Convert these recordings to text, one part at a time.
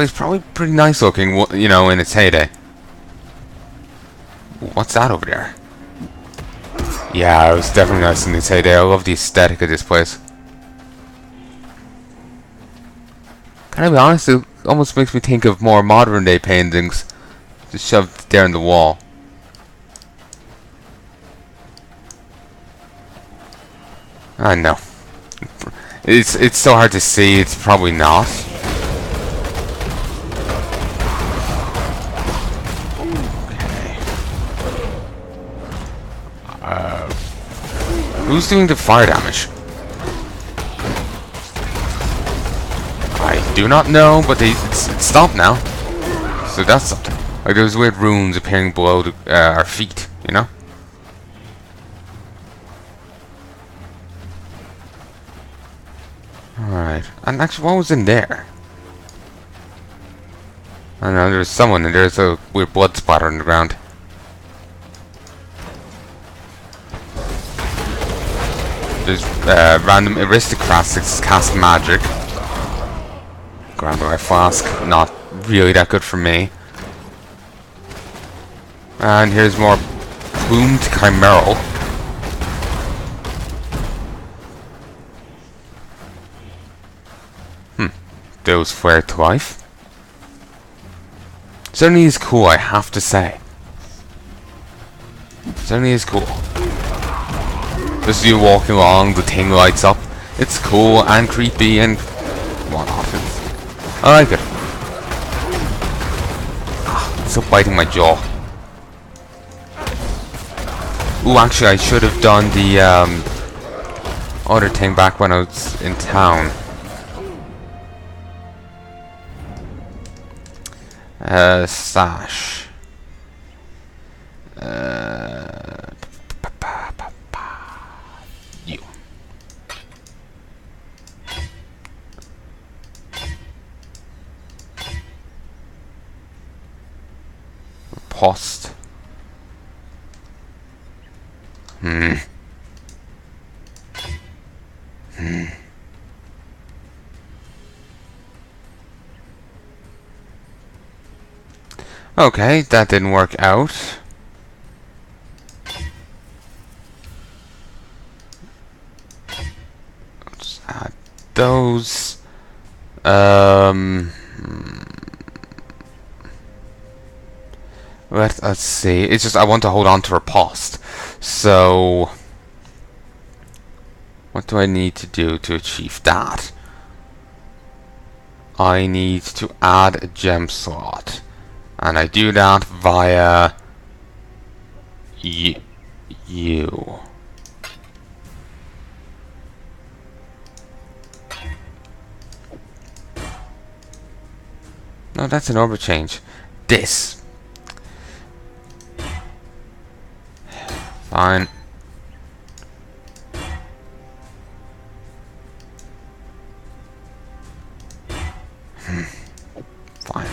place probably pretty nice looking, you know, in its heyday. What's that over there? Yeah, it was definitely nice in its heyday. I love the aesthetic of this place. Can I be honest? It almost makes me think of more modern day paintings just shoved there in the wall. I know. It's so hard to see. It's probably not. Okay. Who's doing the fire damage? I do not know, but it's stopped now. So that's something. Like those weird runes appearing below our feet, you know? Alright. And actually, what was in there? I don't know, there's someone and there's a weird blood splatter on the ground. There's random aristocrats that cast magic. Grab my flask, not really that good for me. And here's more plumed chimeral. Those flare to life. Certainly is cool, I have to say. Certainly is cool. Just you walking along, the thing lights up. It's cool and creepy and whatnot. I like it. It's still biting my jaw. Ooh, actually, I should have done the other thing back when I was in town. Sash. You. Post. Okay, that didn't work out. Let's add those. Let's see. It's just I want to hold on to riposte. So what do I need to do to achieve that? I need to add a gem slot. And I do that via you. No, that's an orbit change. This. Fine. Fine.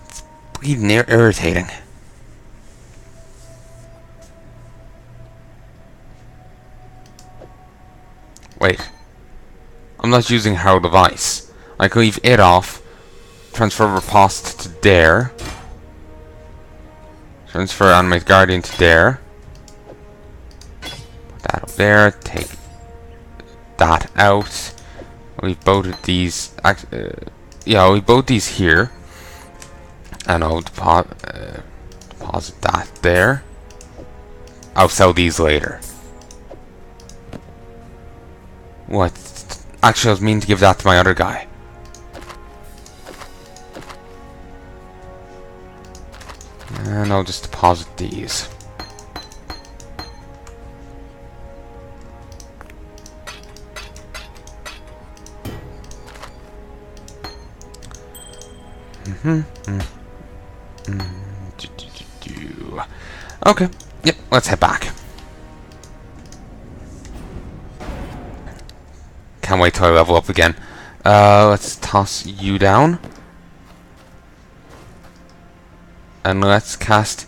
It's bleeding irritating. Wait. I'm not using Herald of Ice. I can leave it off. Transfer riposte to there. Transfer Animate Guardian to there. Put that up there. Take that out. Leave both of these. Yeah, I'll leave both these here. And I'll deposit that there. I'll sell these later. What? Actually, I was meaning to give that to my other guy. And I'll just deposit these. Okay. Yep, let's head back. Can't wait till I level up again. Let's toss you down. And let's cast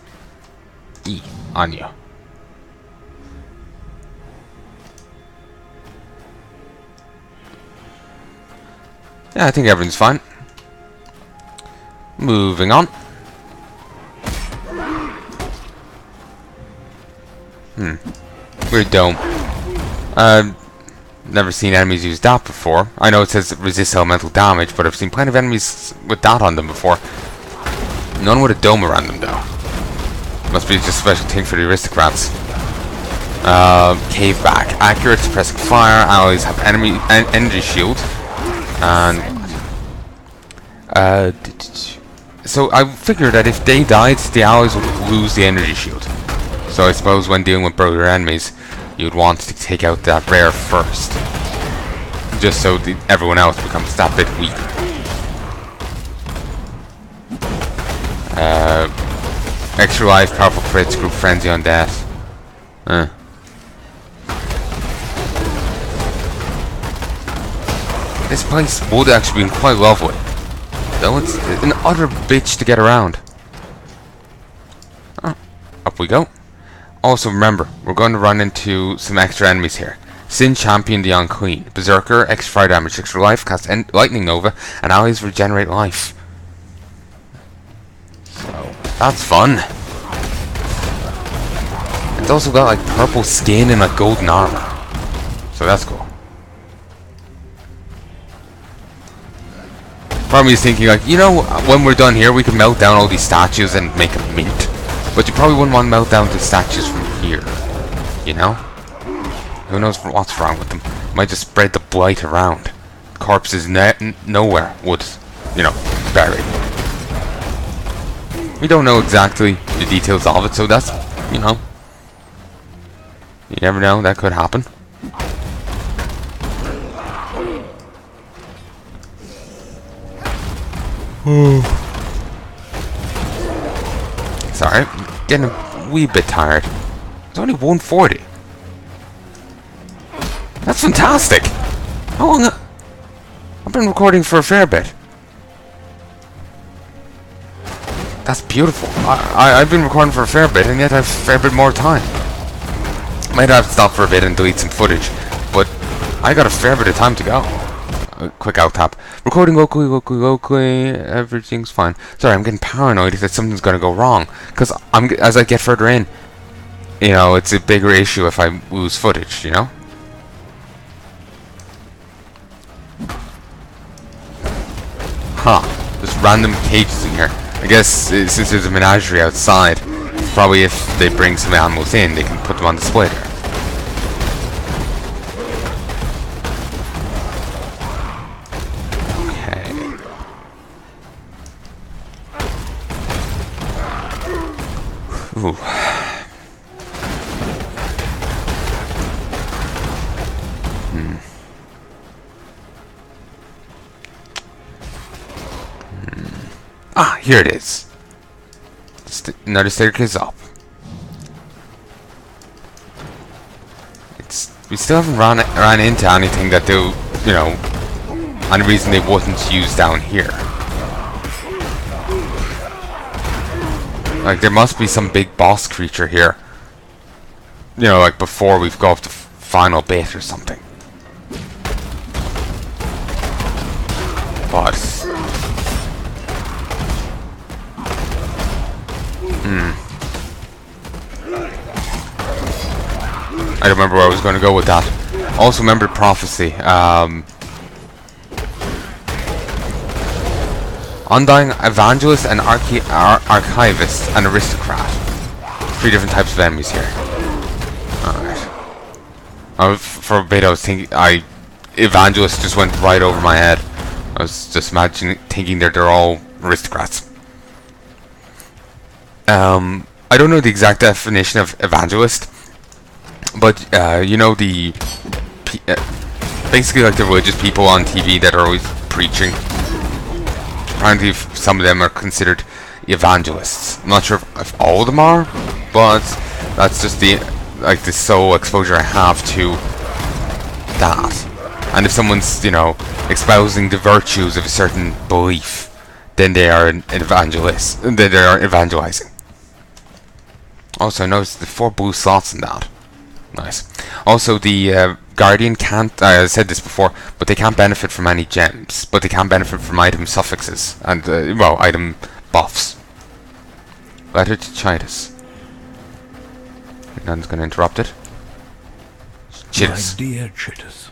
E on you. Yeah, I think everything's fine. Moving on. Weird dome. Never seen enemies use that before. I know it says resist elemental damage, but I've seen plenty of enemies with that on them before. None with a dome around them, though. Must be just a special thing for the aristocrats. Cave back. Accurate, suppressing fire. Allies have energy shield. And so I figured that if they died, the allies would lose the energy shield. So I suppose when dealing with brother enemies, you'd want to take out that rare first, just so everyone else becomes that bit weaker. Extra life, powerful crits, group frenzy on death. This place would actually be quite lovely, though it's an utter bitch to get around. Up we go. Also remember, we're going to run into some extra enemies here. Sin Champion the Unclean. Berserker, extra fire damage, extra life, cast Lightning Nova, and allies regenerate life. So, that's fun. It's also got like purple skin and like golden armor. So that's cool. Part of me is thinking like, you know, when we're done here we can melt down all these statues and make a mint. But you probably wouldn't want to melt down the statues from here, you know? Who knows what's wrong with them? Might just spread the blight around. Corpses nowhere would, you know, bury. We don't know exactly the details of it, so that's, you know, you never know, that could happen. Sorry, I'm getting a wee bit tired. It's only 1:40. That's fantastic! How long? I've been recording for a fair bit. That's beautiful. I've been recording for a fair bit, and yet I have a fair bit more time. Might have to stop for a bit and delete some footage, but I got a fair bit of time to go. Quick out tap. Recording locally, everything's fine. Sorry, I'm getting paranoid that something's gonna go wrong, because as I get further in, you know, it's a bigger issue if I lose footage, you know? Huh. There's random cages in here. I guess since there's a menagerie outside, probably if they bring some animals in, they can put them on display there. Ooh. Ah, here it is. Another staircase up. We still haven't ran into anything that they, you know, any reason they wouldn't use down here. Like, there must be some big boss creature here. You know, like before we've got up the final bit or something. But... I don't remember where I was going to go with that. Also remember Prophecy. Undying Evangelist and Archivist and Aristocrat. 3 different types of enemies here. Alright. For a bit I was thinking... Evangelist just went right over my head. I was just thinking that they're all aristocrats. I don't know the exact definition of Evangelist. But, you know, basically like the religious people on TV that are always preaching. Apparently some of them are considered evangelists. I'm not sure if all of them are, but that's just the sole exposure I have to that. And if someone's, you know, espousing the virtues of a certain belief, then they are an evangelist. Then they are evangelizing. Also, I noticed the 4 blue slots in that. Nice. Also, the Guardian can't, I said this before, but they can't benefit from any gems, but they can benefit from item suffixes, and, well, item buffs. Letter to Chitus. None's gonna interrupt it. Chitus. My dear Chitus,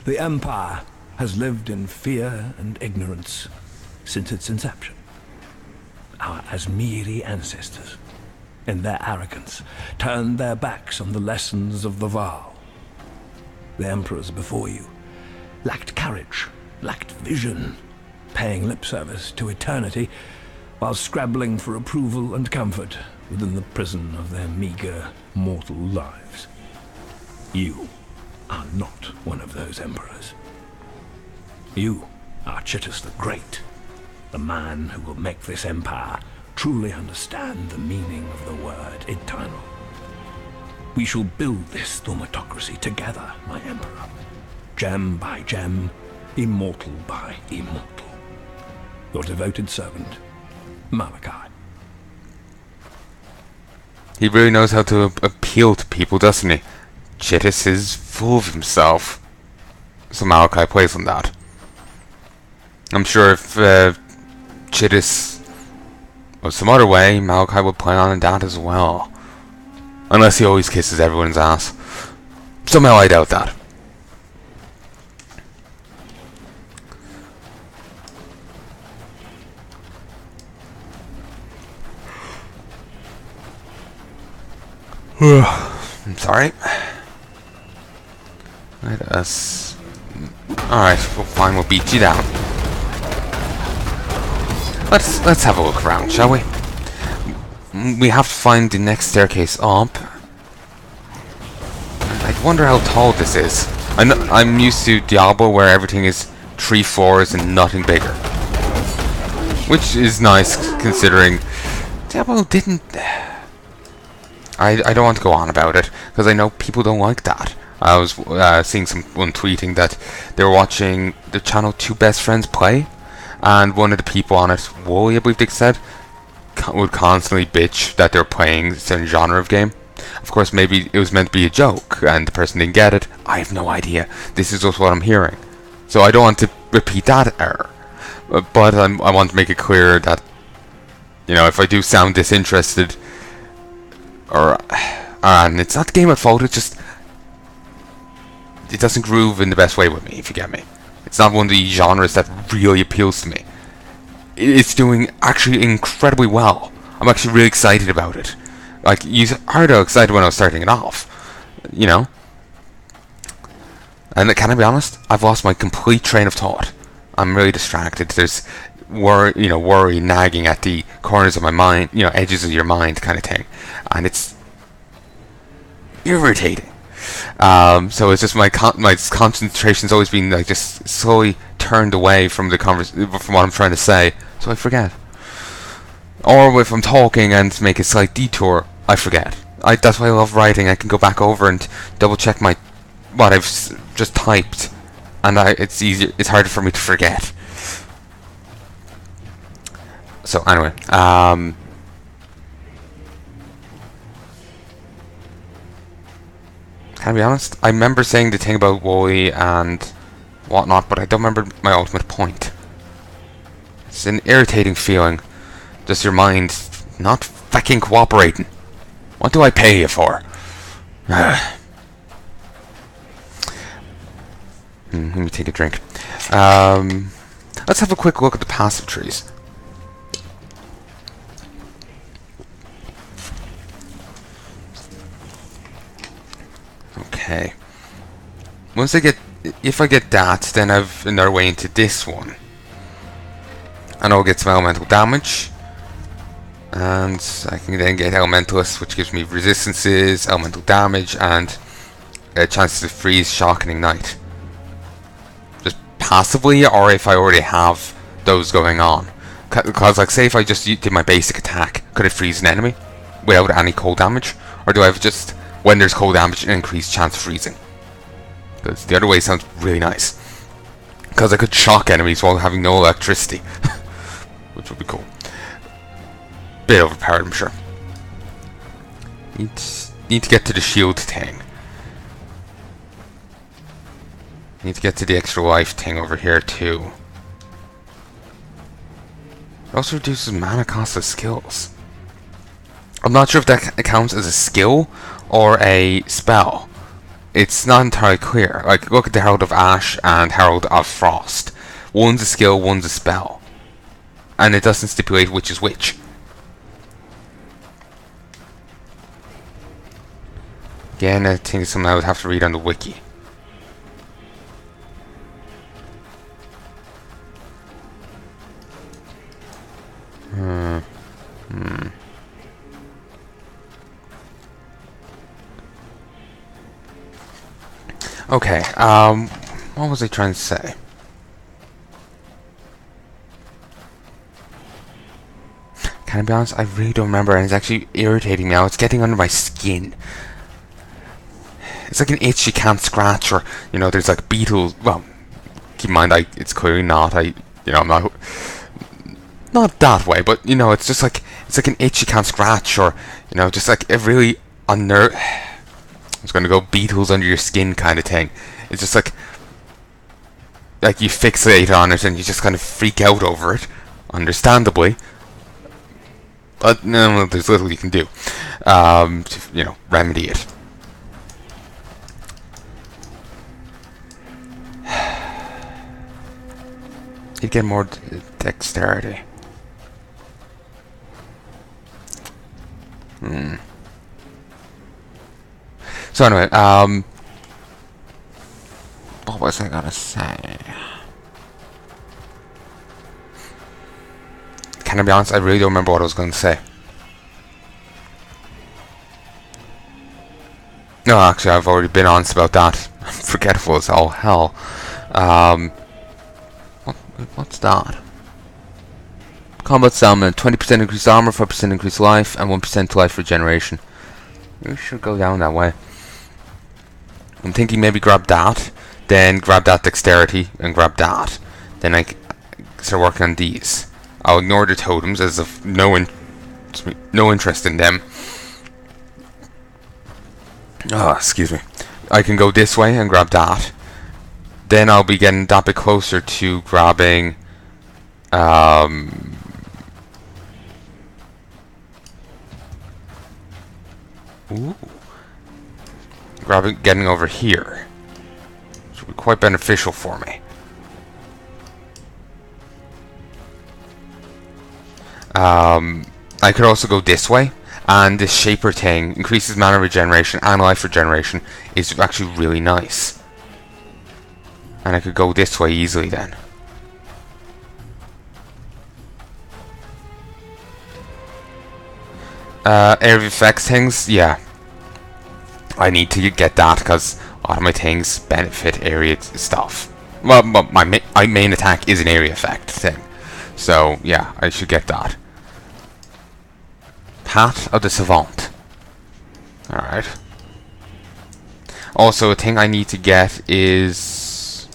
the Empire has lived in fear and ignorance since its inception. Our Asmiri ancestors, in their arrogance, turned their backs on the lessons of the Val. The emperors before you lacked courage, lacked vision, paying lip service to eternity while scrabbling for approval and comfort within the prison of their meager, mortal lives. You are not one of those emperors. You are Chitus the Great, the man who will make this empire truly understand the meaning of the word eternal. We shall build this thaumatocracy together, my emperor, gem by gem, immortal by immortal. Your devoted servant, Malachi. He really knows how to appeal to people, doesn't he? Chitus is full of himself. So Malachi plays on that. I'm sure if Chitus was some other way, Malachi would play on that as well. Unless he always kisses everyone's ass. Somehow I doubt that. I'm sorry. Let us... Alright, well, fine, we'll beat you down. Let's have a look around, shall we? We have to find the next staircase up. I wonder how tall this is. I'm used to Diablo where everything is 3 floors and nothing bigger. Which is nice considering Diablo didn't... I don't want to go on about it, because I know people don't like that. I was seeing someone tweeting that they were watching the channel Two Best Friends play, and one of the people on it, Wooly, I believe they said, would constantly bitch that they're playing a certain genre of game. Of course, maybe it was meant to be a joke, and the person didn't get it. I have no idea. This is just what I'm hearing. So I don't want to repeat that error. But I want to make it clear that, you know, if I do sound disinterested, and it's not the game at fault, it's just... It doesn't groove in the best way with me, if you get me. It's not one of the genres that really appeals to me. It's doing actually incredibly well. I'm actually really excited about it. Like, you heard how excited when I was starting it off. You know? And can I be honest? I've lost my complete train of thought. I'm really distracted. There's worry nagging at the corners of my mind, you know, edges of your mind kind of thing. And it's irritating. So it's just my concentration's always been like just slowly turned away from the from what I'm trying to say, so I forget. Or if I'm talking and make a slight detour, I forget. That's why I love writing. I can go back over and double check what I've just typed, and it's easier. It's harder for me to forget. So anyway, can I be honest? I remember saying the thing about Wooly and whatnot, but I don't remember my ultimate point. It's an irritating feeling. Just your mind not fucking cooperating. What do I pay you for? Let me take a drink. Let's have a quick look at the passive trees. Okay. If I get that, then I've another way into this one. And I'll get some elemental damage. And I can then get Elementalist, which gives me resistances, elemental damage, and chances to freeze, shock, and ignite. Just passively, or if I already have those going on. Because, like, say if I just did my basic attack, could it freeze an enemy without any cold damage? Or do I have just, when there's cold damage, an increased chance of freezing? Because the other way sounds really nice. Because I could shock enemies while having no electricity. Which would be cool. Bit overpowered, I'm sure. Need to get to the shield thing. Need to get to the extra life thing over here too. It also reduces mana cost of skills. I'm not sure if that counts as a skill or a spell. It's not entirely clear. Like, look at the Herald of Ash and Herald of Frost. One's a skill, one's a spell. And it doesn't stipulate which is which. Again, I think it's something I would have to read on the wiki. Okay, what was I trying to say? Can I be honest? I really don't remember, and it's actually irritating me now. It's getting under my skin. It's like an itch you can't scratch, or, you know, there's like beetles. Well, keep in mind, it's clearly not. I'm not that way, but, you know, it's like an itch you can't scratch, or, you know, just like a really I was gonna go beetles under your skin kind of thing. It's just like you fixate on it and you just kind of freak out over it, understandably. But no, there's little you can do to, you know, remedy it. You'd get more dexterity. So anyway, what was I gonna say? Can I be honest? I really don't remember what I was gonna say. No, actually, I've already been honest about that. I'm forgetful as all hell. What's that? Combat Salmon, 20% increased armor, 5% increased life, and 1% life regeneration. We should go down that way. I'm thinking maybe grab that, then grab that dexterity, and grab that. Then I start working on these. I'll ignore the totems as of no interest in them. Oh, excuse me. I can go this way and grab that. Then I'll be getting that bit closer to grabbing getting over here. Which would be quite beneficial for me. I could also go this way, and this shaper thing increases mana regeneration and life regeneration is actually really nice. And I could go this way easily then. Area of effects things, yeah. I need to get that because a lot of my things benefit area stuff. Well, my main attack is an area effect thing. So, yeah, I should get that. Path of the Savant. Alright. Also, a thing I need to get is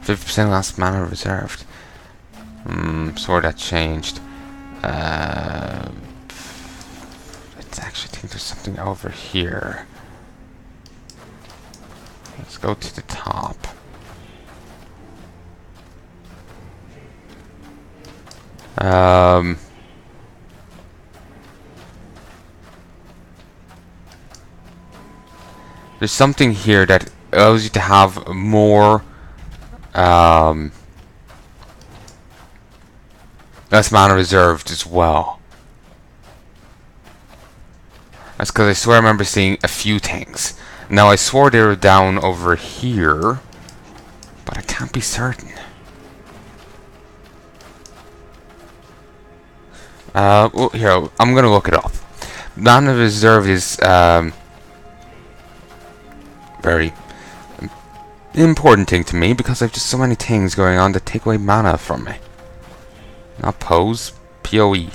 50% last mana reserved. So that changed. Let's actually think there's something over here. Let's go to the top. There's something here that allows you to have more less mana reserved as well. That's because I swear I remember seeing a few things. Now I swore they were down over here, but I can't be certain. Well, here, I'm gonna look it up. Mana reserve is very important thing to me because I have just so many things going on that take away mana from me. Not pose, PoE.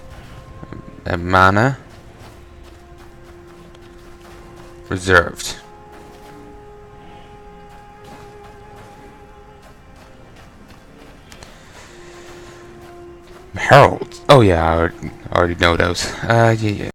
Mana reserved. Herald. Oh yeah, I already know those. Yeah.